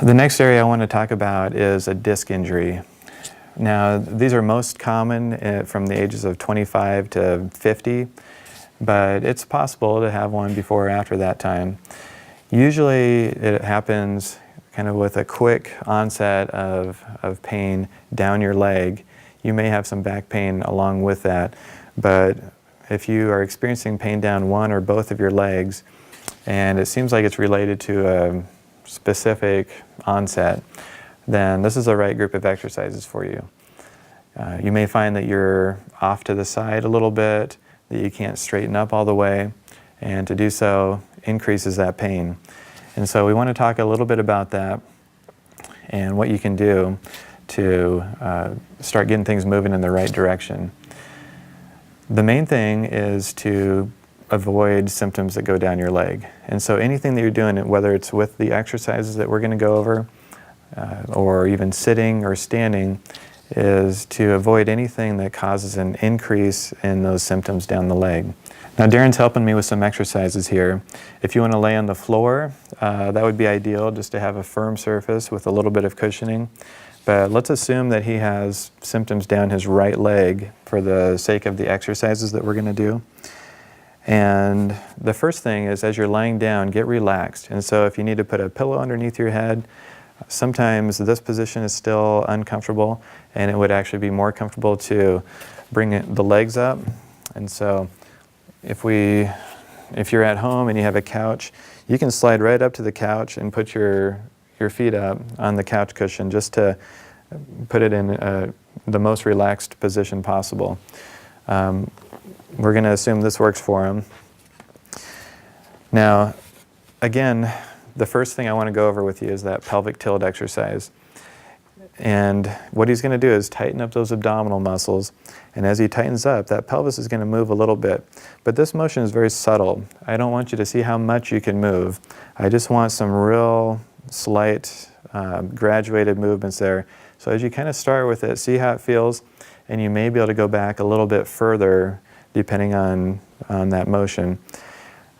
The next area I want to talk about is a disc injury. Now, these are most common from the ages of 25 to 50, but it's possible to have one before or after that time. Usually it happens kind of with a quick onset of pain down your leg. You may have some back pain along with that, but if you are experiencing pain down one or both of your legs, and it seems like it's related to a specific onset, then this is the right group of exercises for you. You may find that you're off to the side a little bit, that you can't straighten up all the way, and to do so increases that pain. And so we want to talk a little bit about that and what you can do to start getting things moving in the right direction. The main thing is to avoid symptoms that go down your leg. And so anything that you're doing, whether it's with the exercises that we're going to go over, or even sitting or standing, is to avoid anything that causes an increase in those symptoms down the leg. Now Darren's helping me with some exercises here. If you want to lay on the floor, that would be ideal, just to have a firm surface with a little bit of cushioning. But let's assume that he has symptoms down his right leg for the sake of the exercises that we're going to do. And the first thing is, as you're lying down, get relaxed. And so if you need to put a pillow underneath your head, sometimes this position is still uncomfortable, and it would actually be more comfortable to bring the legs up. And so if you're at home and you have a couch, you can slide right up to the couch and put your feet up on the couch cushion, just to put it in the most relaxed position possible. We're going to assume this works for him. Now, again, the first thing I want to go over with you is that pelvic tilt exercise. And what he's going to do is tighten up those abdominal muscles, and as he tightens up, that pelvis is going to move a little bit. But this motion is very subtle. I don't want you to see how much you can move. I just want some real slight graduated movements there. So as you kind of start with it, see how it feels, and you may be able to go back a little bit further depending on that motion.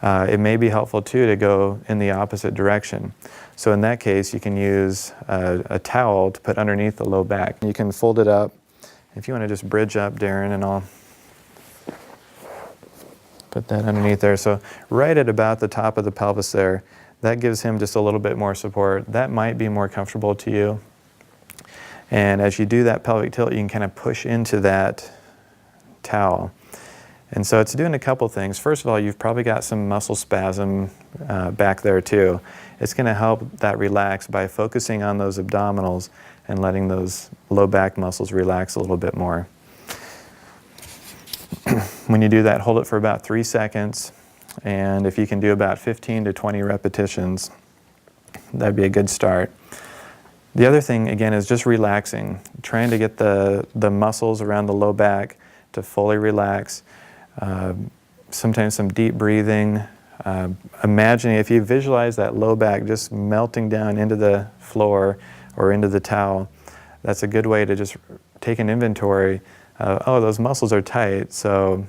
It may be helpful too to go in the opposite direction. So in that case, you can use a towel to put underneath the low back. You can fold it up. If you want to just bridge up, Darren, and I'll put that underneath there. So right at about the top of the pelvis there, that gives him just a little bit more support. That might be more comfortable to you. And as you do that pelvic tilt, you can kind of push into that towel. And so it's doing a couple things. First of all, you've probably got some muscle spasm back there too. It's going to help that relax by focusing on those abdominals and letting those low back muscles relax a little bit more. When you do that, hold it for about 3 seconds. And if you can do about 15 to 20 repetitions, that'd be a good start. The other thing, again, is just relaxing, trying to get the muscles around the low back to fully relax. Sometimes some deep breathing. Imagining, if you visualize that low back just melting down into the floor or into the towel, that's a good way to just take an inventory. Oh, those muscles are tight, so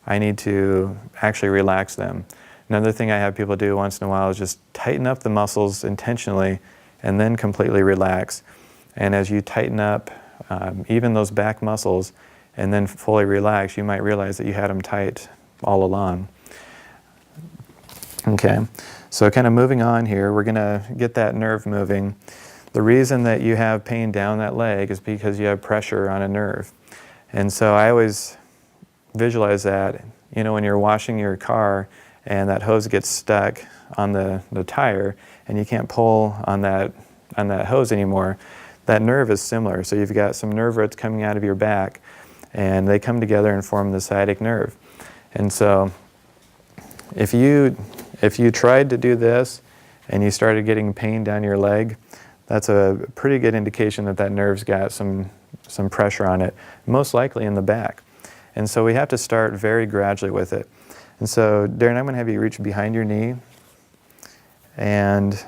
I need to actually relax them. Another thing I have people do once in a while is just tighten up the muscles intentionally and then completely relax. And as you tighten up even those back muscles and then fully relax, you might realize that you had them tight all along. Okay, so kind of moving on here, we're going to get that nerve moving. The reason that you have pain down that leg is because you have pressure on a nerve. And so I always visualize that, you know, when you're washing your car and that hose gets stuck on the tire and you can't pull on that hose anymore, that nerve is similar. So you've got some nerve roots coming out of your back, and they come together and form the sciatic nerve. And so if you tried to do this and you started getting pain down your leg, that's a pretty good indication that that nerve's got some pressure on it, most likely in the back. And so we have to start very gradually with it. And so, Darren, I'm going to have you reach behind your knee. And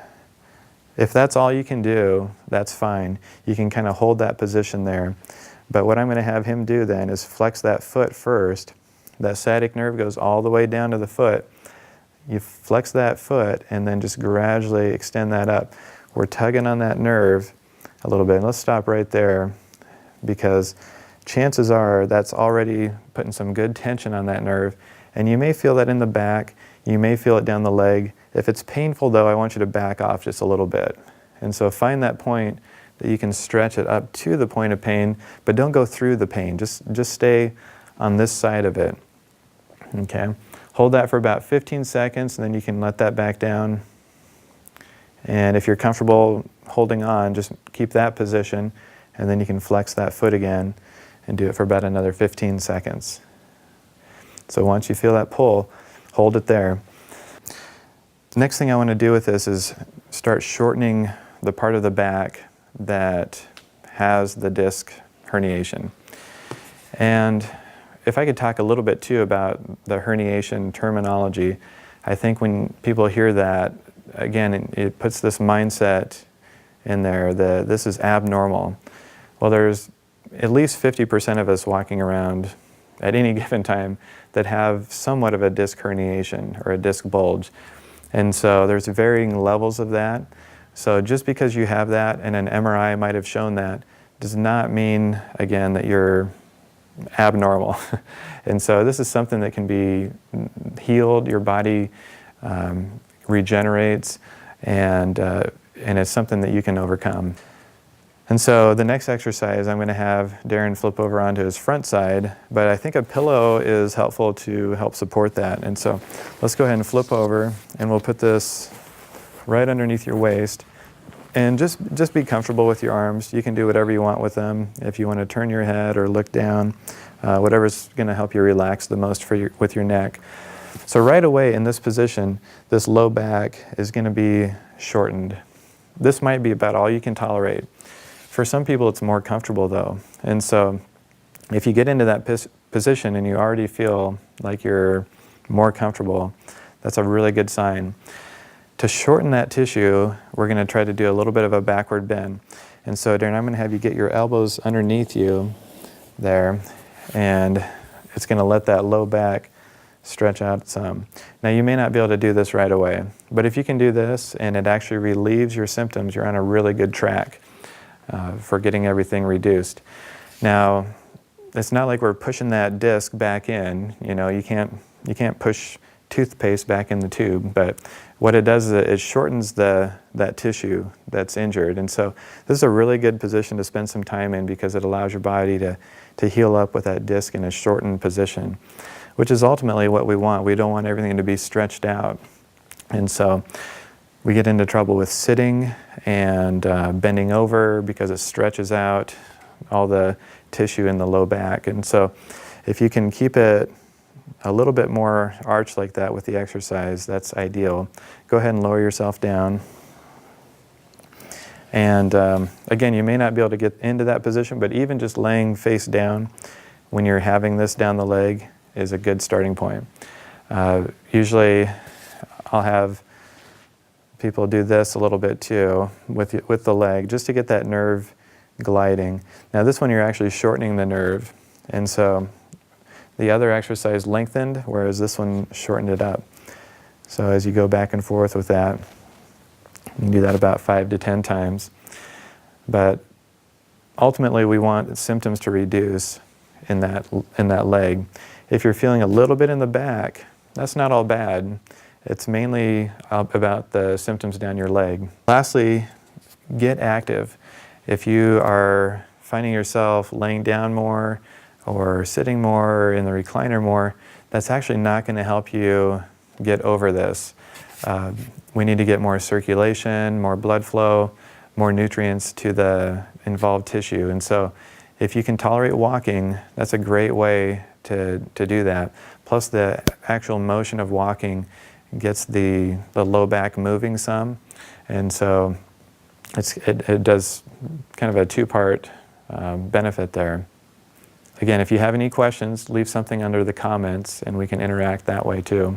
if that's all you can do, that's fine. You can kind of hold that position there. But what I'm going to have him do then is flex that foot first. That sciatic nerve goes all the way down to the foot. You flex that foot and then just gradually extend that up. we're tugging on that nerve a little bit. And let's stop right there, because chances are that's already putting some good tension on that nerve. And you may feel that in the back, you may feel it down the leg. If it's painful though, I want you to back off just a little bit. And so find that point that you can stretch it up to the point of pain, but don't go through the pain. Just stay on this side of it. Okay? Hold that for about 15 seconds, and then you can let that back down. And if you're comfortable holding on, just keep that position, and then you can flex that foot again and do it for about another 15 seconds. So once you feel that pull, hold it there. The next thing I want to do with this is start shortening the part of the back that has the disc herniation. And if I could talk a little bit too about the herniation terminology, I think when people hear that, again, it puts this mindset in there that this is abnormal. Well, there's at least 50% of us walking around at any given time that have somewhat of a disc herniation or a disc bulge. And so there's varying levels of that. So just because you have that and an MRI might have shown that does not mean, again, that you're abnormal. And so this is something that can be healed. Your body regenerates, and it's something that you can overcome. And so the next exercise, I'm going to have Darren flip over onto his front side, but I think a pillow is helpful to help support that. And so let's go ahead and flip over, and we'll put this right underneath your waist. And just be comfortable with your arms. You can do whatever you want with them. If you want to turn your head or look down, whatever's going to help you relax the most with your neck. So right away in this position, this low back is going to be shortened. This might be about all you can tolerate. For some people, it's more comfortable though. And so if you get into that position and you already feel like you're more comfortable, that's a really good sign. To shorten that tissue, we're going to try to do a little bit of a backward bend. And so, Darren, I'm going to have you get your elbows underneath you there, and it's going to let that low back stretch out some. Now, you may not be able to do this right away, but if you can do this and it actually relieves your symptoms, you're on a really good track for getting everything reduced. Now, it's not like we're pushing that disc back in. You know, you can't push toothpaste back in the tube, but what it does is it shortens that tissue that's injured. And so this is a really good position to spend some time in, because it allows your body to heal up with that disc in a shortened position, which is ultimately what we want. We don't want everything to be stretched out. And so we get into trouble with sitting and bending over because it stretches out all the tissue in the low back. And so if you can keep it a little bit more arched like that with the exercise, that's ideal. Go ahead and lower yourself down. And again, you may not be able to get into that position, but even just laying face down when you're having this down the leg is a good starting point. Usually I'll have people do this a little bit too with the leg, just to get that nerve gliding. Now this one, you're actually shortening the nerve, and so the other exercise lengthened, whereas this one shortened it up. So as you go back and forth with that, you can do that about 5 to 10 times. But ultimately, we want symptoms to reduce in that leg. If you're feeling a little bit in the back, that's not all bad. It's mainly about the symptoms down your leg. Lastly, get active. If you are finding yourself laying down more, or sitting more, or in the recliner more, that's actually not going to help you get over this. We need to get more circulation, more blood flow, more nutrients to the involved tissue. And so if you can tolerate walking, that's a great way to do that. Plus the actual motion of walking gets the low back moving some. And so it does kind of a two-part benefit there. Again, if you have any questions, leave something under the comments and we can interact that way too.